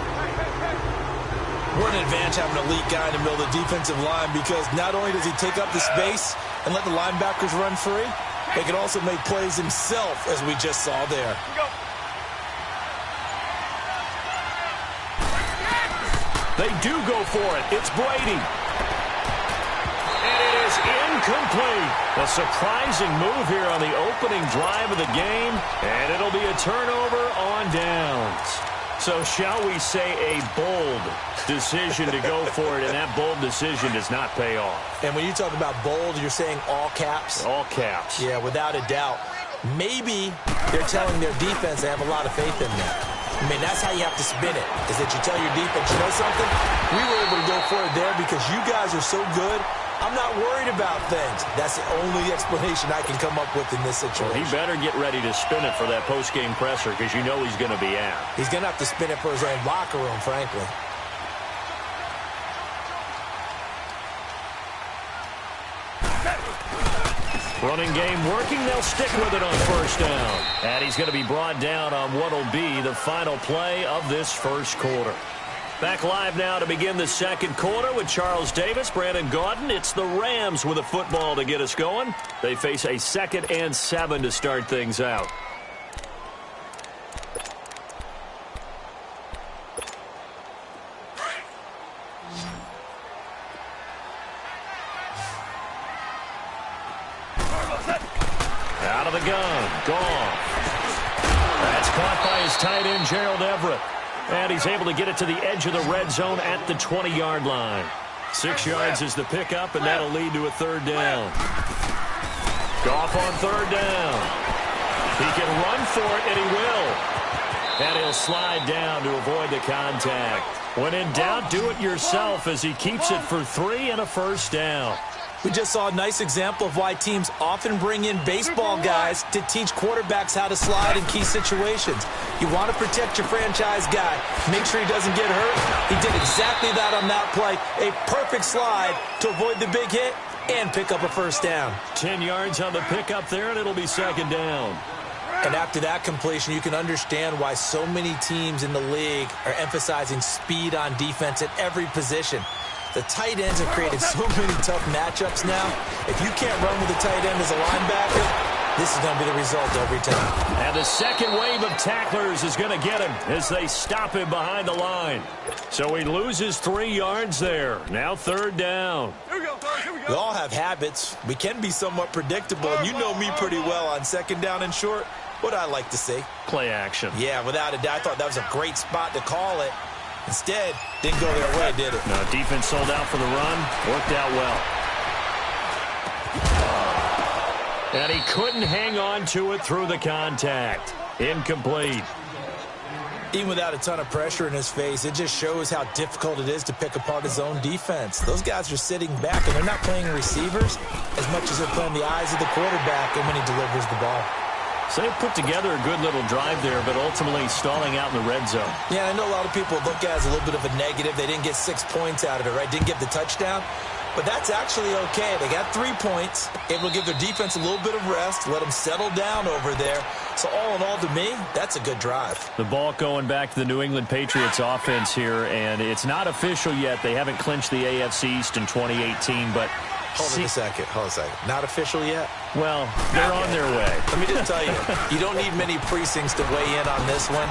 What an advantage having an elite guy in the middle of the defensive line, because not only does he take up the space and let the linebackers run free, he can also make plays himself, as we just saw there. They do go for it. It's Brady. And it is incomplete. A surprising move here on the opening drive of the game, and it'll be a turnover on downs. So shall we say a bold decision to go for it, and that bold decision does not pay off. And when you talk about bold, you're saying all caps? All caps. Yeah, without a doubt. Maybe they're telling their defense they have a lot of faith in them. I mean, that's how you have to spin it, is that you tell your defense, you know something? We were able to go for it there because you guys are so good. I'm not worried about things. That's the only explanation I can come up with in this situation. Well, he better get ready to spin it for that post-game presser, because you know he's going to be out. He's going to have to spin it for his own locker room, frankly. Running game working. They'll stick with it on first down. And he's going to be brought down on what will be the final play of this first quarter. Back live now to begin the second quarter with Charles Davis, Brandon Gaudin. It's the Rams with a football to get us going. They face a 2nd and 7 to start things out. Out of the gun. Gone. That's caught by his tight end, Gerald Everett. And he's able to get it to the edge of the red zone at the 20-yard line. 6 yards is the pickup, and that'll lead to a third down. Goff on third down. He can run for it, and he will. And he'll slide down to avoid the contact. When in doubt, do it yourself as he keeps it for 3 and a first down. We just saw a nice example of why teams often bring in baseball guys to teach quarterbacks how to slide in key situations. You want to protect your franchise guy. Make sure he doesn't get hurt. He did exactly that on that play. A perfect slide to avoid the big hit and pick up a first down. 10 yards on the pickup there, and it'll be second down. And after that completion, you can understand why so many teams in the league are emphasizing speed on defense at every position. The tight ends have created so many tough matchups now. If you can't run with a tight end as a linebacker, this is going to be the result every time. And the second wave of tacklers is going to get him as they stop him behind the line. So he loses 3 yards there. Now third down. Here we go, fellas. Here we go. We all have habits. We can be somewhat predictable, and you know me pretty well on second down and short. What I like to see. Play action. Yeah, without a doubt. I thought that was a great spot to call it. Instead, didn't go their way, did it? No, defense sold out for the run. Worked out well. And he couldn't hang on to it through the contact. Incomplete. Even without a ton of pressure in his face, it just shows how difficult it is to pick apart his own defense. Those guys are sitting back, and they're not playing receivers as much as they're playing the eyes of the quarterback and when he delivers the ball. So they put together a good little drive there, but ultimately stalling out in the red zone. Yeah, I know a lot of people look at it as a little bit of a negative. They didn't get 6 points out of it, right? Didn't get the touchdown. But that's actually okay. They got 3 points, able to give their defense a little bit of rest, let them settle down over there. So all in all, to me, that's a good drive. The ball going back to the New England Patriots offense here, and it's not official yet. They haven't clinched the AFC East in 2018, but... Hold on a second. Not official yet? Well, they're on their way. Let me just tell you, you don't need many precincts to weigh in on this one.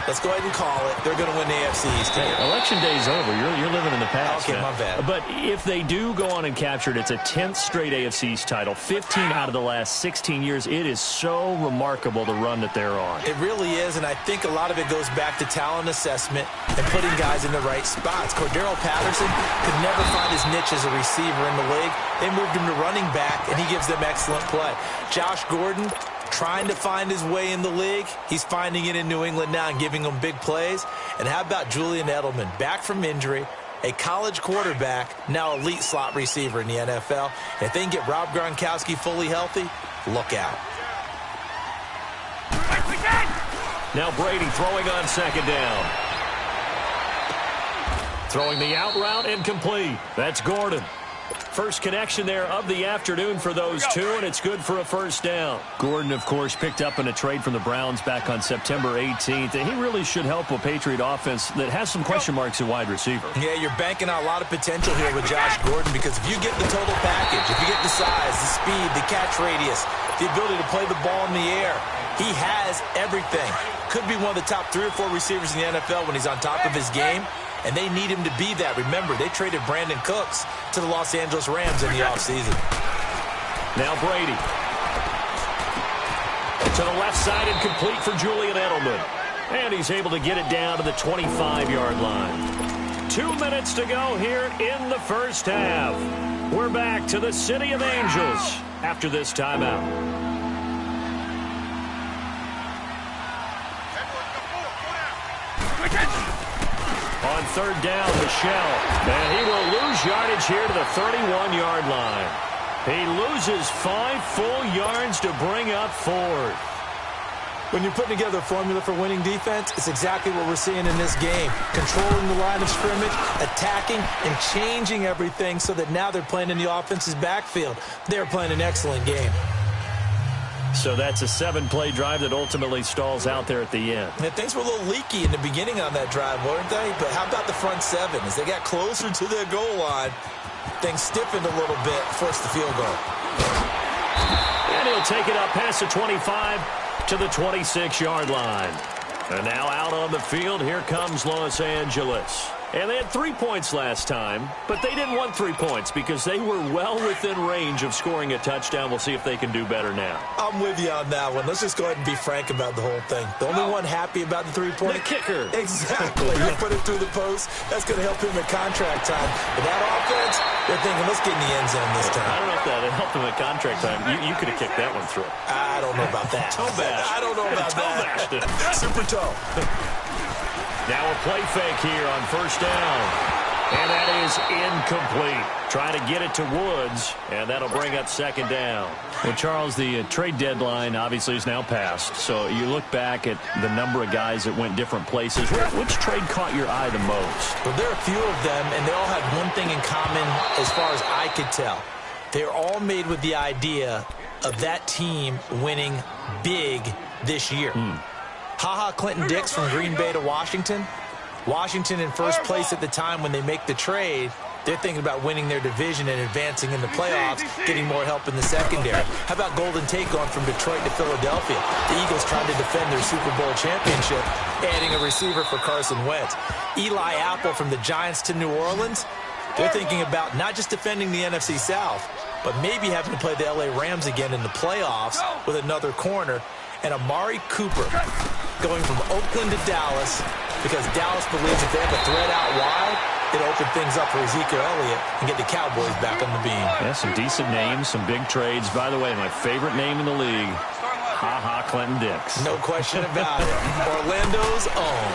Let's go ahead and call it. They're going to win the AFC East. Hey, election day's over. You're living in the past. Okay, man. my bad. But if they do go on and capture it, it's a 10th straight AFC East title, 15 out of the last 16 years. It is so remarkable the run that they're on. It really is, and I think a lot of it goes back to talent assessment and putting guys in the right spots. Cordero Patterson could never find his niche as a receiver in the league. They moved him to running back, and he gives them excellent play. Josh Gordon trying to find his way in the league. He's finding it in New England now and giving them big plays. And how about Julian Edelman, back from injury, a college quarterback, now elite slot receiver in the NFL. And if they can get Rob Gronkowski fully healthy, look out. Now Brady throwing on second down. Throwing the out route incomplete. That's Gordon. First connection there of the afternoon for those two, and it's good for a first down. Gordon, of course, picked up in a trade from the Browns back on September 18th, and he really should help a Patriot offense that has some question marks at wide receiver. Yeah, you're banking on a lot of potential here with Josh Gordon, because if you get the total package, if you get the size, the speed, the catch radius, the ability to play the ball in the air, he has everything. Could be one of the top 3 or 4 receivers in the NFL when he's on top of his game. And they need him to be that. Remember, they traded Brandon Cooks to the Los Angeles Rams in the offseason. Now Brady. To the left side and complete for Julian Edelman. And he's able to get it down to the 25-yard line. 2 minutes to go here in the first half. We're back to the City of Angels after this timeout. On third down, Michel. And he will lose yardage here to the 31-yard line. He loses 5 full yards to bring up fourth. When you're putting together a formula for winning defense, it's exactly what we're seeing in this game. Controlling the line of scrimmage, attacking, and changing everything so that now they're playing in the offense's backfield. They're playing an excellent game. So that's a 7-play drive that ultimately stalls out there at the end. Yeah, things were a little leaky in the beginning on that drive, weren't they? But how about the front 7? As they got closer to their goal line, things stiffened a little bit, forced the field goal. And he'll take it up past the 25 to the 26-yard line. And now out on the field, here comes Los Angeles. And they had 3 points last time, but they didn't want 3 points because they were well within range of scoring a touchdown. We'll see if they can do better now. I'm with you on that one. Let's just go ahead and be frank about the whole thing. The only one happy about the 3-point. The kicker. Exactly. You put it through the post. That's going to help him at contract time. But that offense, they're thinking, let's get in the end zone this time. I don't know if that helped him at contract time. You could have kicked that one through. I don't know about that. Toe bash. I don't know about that. Super toe. Now a play fake here on first down. And that is incomplete. Trying to get it to Woods, and that'll bring up second down. Well, Charles, the trade deadline obviously is now passed. So you look back at the number of guys that went different places. Which trade caught your eye the most? Well, there are a few of them, and they all had one thing in common as far as I could tell. They're all made with the idea of that team winning big this year. Ha-Ha Clinton-Dix from Green Bay to Washington. Washington in first place at the time when they make the trade. They're thinking about winning their division and advancing in the playoffs, getting more help in the secondary. How about Golden Tate going from Detroit to Philadelphia? The Eagles trying to defend their Super Bowl championship, adding a receiver for Carson Wentz. Eli Apple from the Giants to New Orleans. They're thinking about not just defending the NFC South, but maybe having to play the LA Rams again in the playoffs with another corner. And Amari Cooper going from Oakland to Dallas because Dallas believes if they have a threat out wide, it'll open things up for Ezekiel Elliott and get the Cowboys back on the beam. Yeah, some decent names, some big trades. By the way, my favorite name in the league, Ha-Ha Clinton-Dix. No question about it. Orlando's own.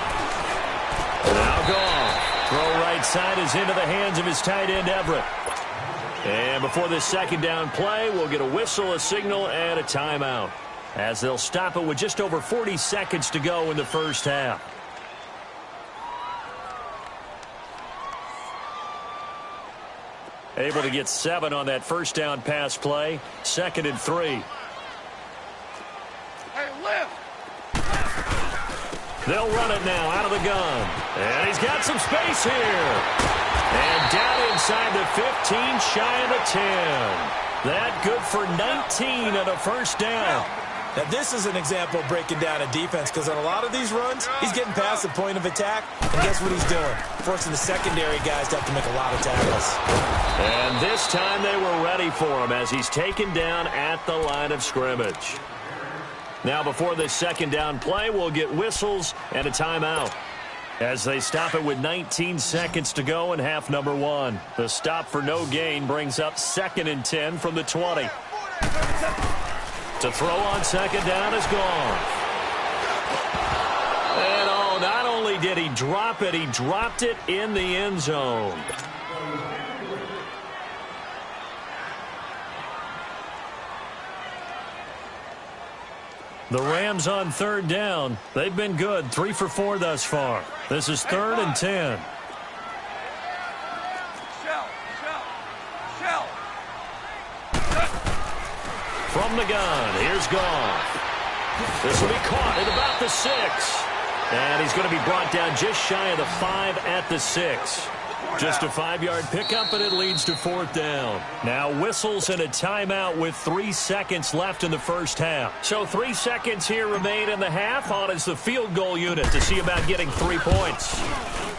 Now gone. Throw right side is into the hands of his tight end, Everett. And before this second down play, we'll get a whistle, a signal, and a timeout. as they'll stop it with just over 40 seconds to go in the first half. Able to get 7 on that first down pass play. 2nd and 3. Hey, lift! They'll run it now out of the gun. And he's got some space here. And down inside the 15, shy of the 10. That good for 19 on a first down. Now, this is an example of breaking down a defense, because on a lot of these runs, he's getting past the point of attack, and guess what he's doing? Forcing the secondary guys to have to make a lot of tackles. And this time they were ready for him as he's taken down at the line of scrimmage. Now, before this second down play, we'll get whistles and a timeout as they stop it with 19 seconds to go in half number 1. The stop for no gain brings up 2nd and 10 from the 20. To throw on second down is gone. And oh, not only did he drop it, he dropped it in the end zone. The Rams on 3rd down. They've been good, 3 for 4 thus far. This is 3rd and 10. From the gun, here's Goff. This will be caught at about the 6. And he's going to be brought down just shy of the 5 at the 6. Just a 5-yard pickup, and it leads to 4th down. Now whistles and a timeout with 3 seconds left in the first half. So 3 seconds here remain in the half. On is the field goal unit to see about getting 3 points.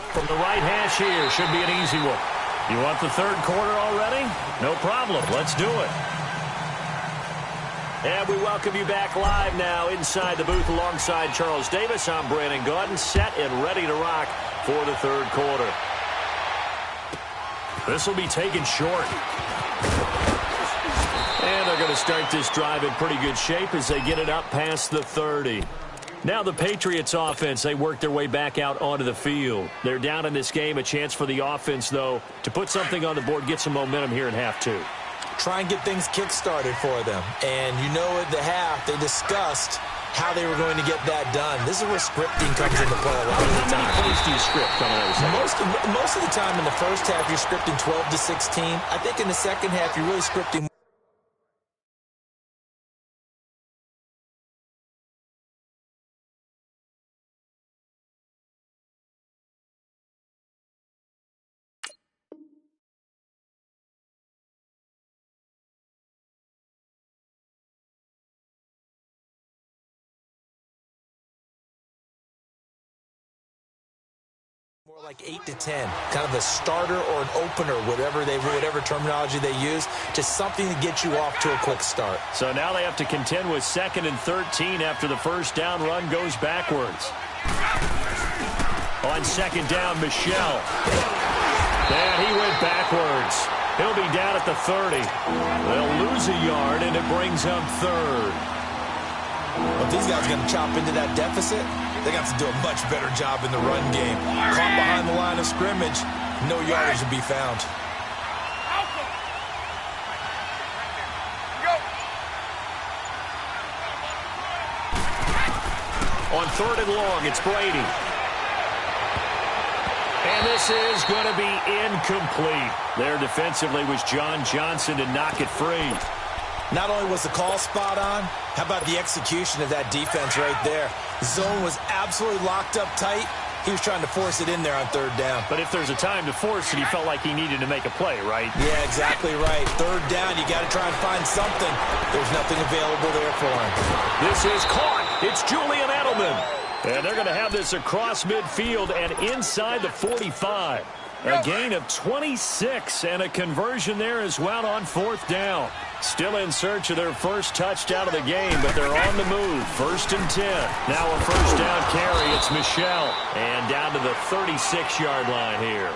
From the right hash here, should be an easy one. You want the 3rd quarter already? No problem. Let's do it. And we welcome you back live now inside the booth alongside Charles Davis. I'm Brandon Gaudin, set and ready to rock for the 3rd quarter. This will be taken short. And they're going to start this drive in pretty good shape as they get it up past the 30. Now the Patriots offense, they work their way back out onto the field. They're down in this game. A chance for the offense, though, to put something on the board, get some momentum here in half 2. Try and get things kick-started for them. And you know at the half, they discussed how they were going to get that done. This is where scripting comes into play a lot of the time. How many plays do you script coming out of the second? Most of the time in the first half, you're scripting 12 to 16. I think in the second half, you're really scripting. More like 8 to 10, kind of a starter or an opener, whatever terminology they use, just something to get you off to a quick start. So now they have to contend with 2nd and 13 after the first down run goes backwards. On 2nd down, Michelle. And he went backwards. He'll be down at the 30. They'll lose a yard, and it brings up 3rd. Well, if these guys are going to chop into that deficit, they got to do a much better job in the run game. Caught behind the line of scrimmage, no yardage to be found. On 3rd and long, it's Brady. And this is going to be incomplete. There defensively was John Johnson to knock it free. Not only was the call spot on, how about the execution of that defense right there? The zone was absolutely locked up tight. He was trying to force it in there on 3rd down. But if there's a time to force it, he felt like he needed to make a play, right? Yeah, exactly right. 3rd down, you got to try and find something. There's nothing available there for him. This is caught. It's Julian Edelman. And they're going to have this across midfield and inside the 45. A gain of 26 and a conversion there as well on 4th down. Still in search of their first touchdown of the game, but they're on the move. 1st and 10. Now a first down carry. It's Michelle. And down to the 36-yard line here.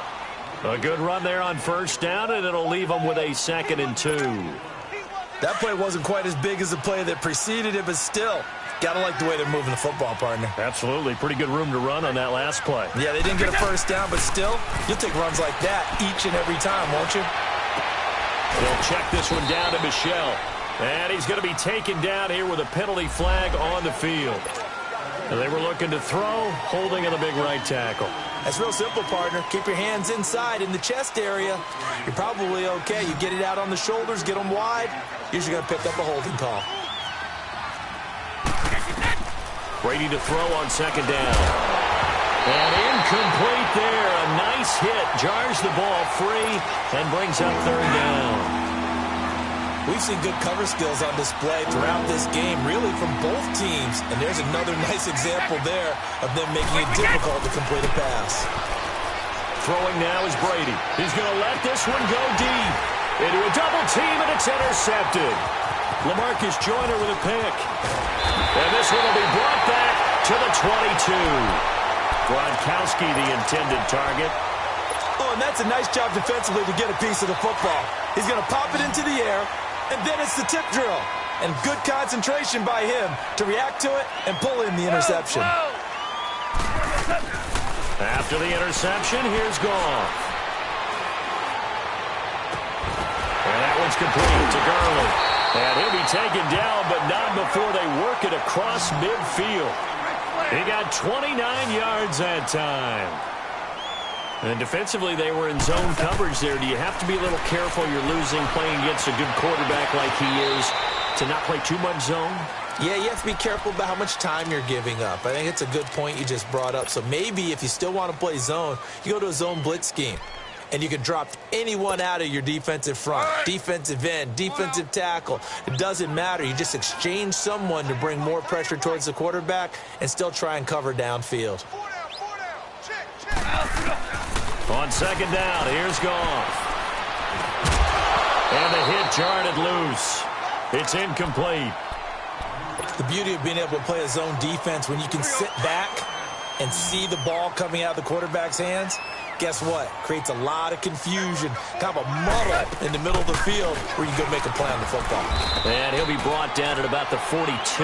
A good run there on 1st down, and it'll leave them with a 2nd and 2. That play wasn't quite as big as the play that preceded it, but still, gotta like the way they're moving the football, partner. Absolutely. Pretty good room to run on that last play. Yeah, they didn't get a first down, but still, you'll take runs like that each and every time, won't you? They'll check this one down to Michelle. And he's going to be taken down here with a penalty flag on the field. And they were looking to throw, holding in the big right tackle. That's real simple, partner. Keep your hands inside in the chest area. You're probably okay. You get it out on the shoulders, get them wide. Usually going to pick up a holding call. Brady to throw on second down. And incomplete there. A nice hit. Jars the ball free and brings up third down. We've seen good cover skills on display throughout this game, really from both teams. And there's another nice example there of them making it difficult to complete a pass. Throwing now is Brady. He's going to let this one go deep. Into a double team, and it's intercepted. LaMarcus Joyner with a pick. And this one will be brought back to the 22. Gronkowski, the intended target. Oh, and that's a nice job defensively to get a piece of the football. He's going to pop it into the air. And then it's the tip drill. And good concentration by him to react to it and pull in the interception. After the interception, here's Goff. And that one's complete to Gurley. And he'll be taken down, but not before they work it across midfield. He got 29 yards that time. And defensively, they were in zone coverage there. Do you have to be a little careful? You're losing playing against a good quarterback like he is to not play too much zone? Yeah, you have to be careful about how much time you're giving up. I think it's a good point you just brought up. So maybe if you still want to play zone, you go to a zone blitz scheme. And you can drop anyone out of your defensive front, defensive end, defensive tackle. It doesn't matter. You just exchange someone to bring more pressure towards the quarterback and still try and cover downfield. On second down, here's Goff. And the hit jarred it loose. It's incomplete. The beauty of being able to play a zone defense when you can sit back and see the ball coming out of the quarterback's hands, guess what? Creates a lot of confusion, kind of a muddle in the middle of the field where you can go make a play on the football. And he'll be brought down at about the 42.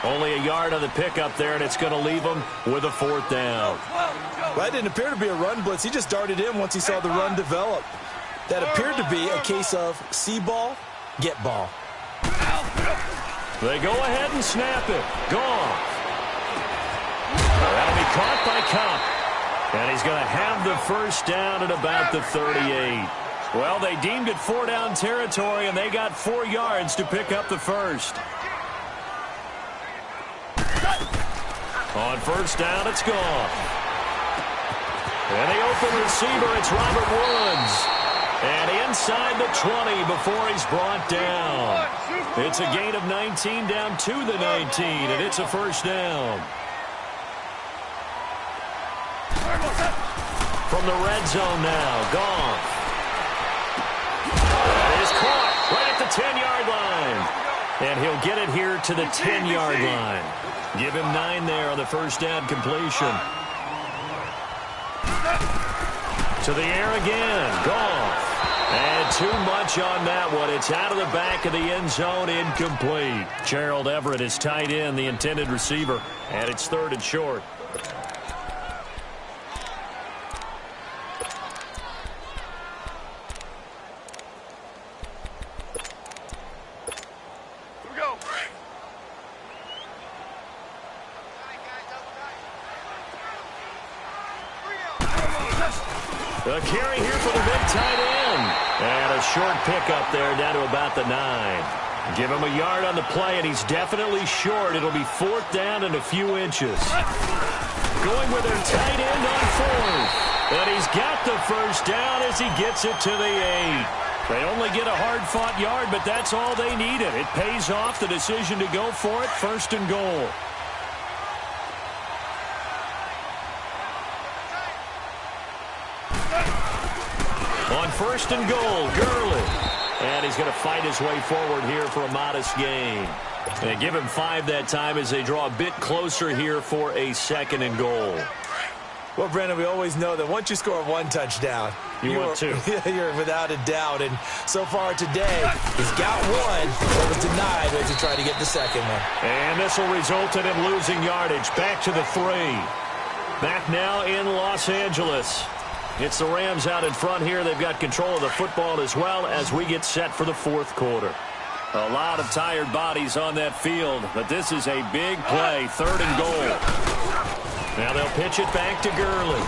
Only a yard on the pickup there, and it's going to leave him with a fourth down. Well, that didn't appear to be a run blitz. He just darted in once he saw the run develop. That appeared to be a case of see ball, get ball. They go ahead and snap it. Gone. That'll be caught by Cup. And he's going to have the first down at about the 38. Well, they deemed it 4-down territory, and they got 4 yards to pick up the first. On first down, it's gone. And the open receiver, it's Robert Woods. And inside the 20 before he's brought down. It's a gain of 19 down to the 19, and it's a first down. From the red zone now, Goff. That is caught right at the 10-yard line. And he'll get it here to the 10-yard line. Give him 9 there on the first down completion. To the air again, Goff. And too much on that one. It's out of the back of the end zone, incomplete. Gerald Everett is tight end, the intended receiver, and it's 3rd and short. A carry here for the big tight end. And a short pickup there down to about the 9. Give him a yard on the play, and he's definitely short. It'll be 4th down and a few inches. Going with their tight end on 4th. And he's got the first down as he gets it to the 8. They only get a hard-fought yard, but that's all they needed. It pays off the decision to go for it, 1st and goal. On 1st and goal, Gurley. And he's going to fight his way forward here for a modest gain. And give him 5 that time as they draw a bit closer here for a 2nd and goal. Well, Brandon, we always know that once you score 1 touchdown, want 2. You're without a doubt. And so far today, he's got 1 that was denied as he tried to get the 2nd one. And this will result in him losing yardage. Back to the 3. Back now in Los Angeles. It's the Rams out in front here. They've got control of the football as well as we get set for the 4th quarter. A lot of tired bodies on that field, but this is a big play, 3rd and goal. Now they'll pitch it back to Gurley.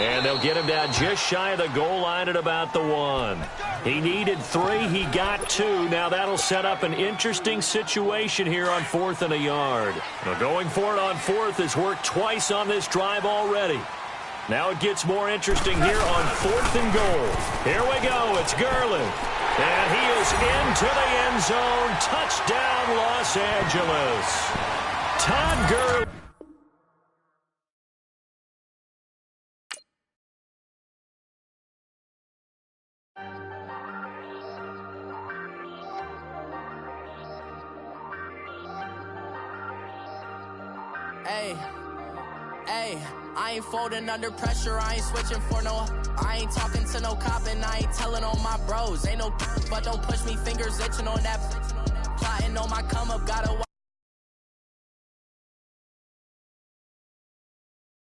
And they'll get him down just shy of the goal line at about the 1. He needed 3. He got 2. Now that'll set up an interesting situation here on 4th and a yard. Now going for it on 4th has worked twice on this drive already. Now it gets more interesting here on 4th and goal. Here we go. It's Gurley. And he is into the end zone. Touchdown, Los Angeles. Todd Gurley. Hey, I ain't folding under pressure, I ain't switching for no. I ain't talking to no cop and I ain't telling on my bros. Ain't no but don't push me, fingers itching on that. Plotting on my come up, gotta watch.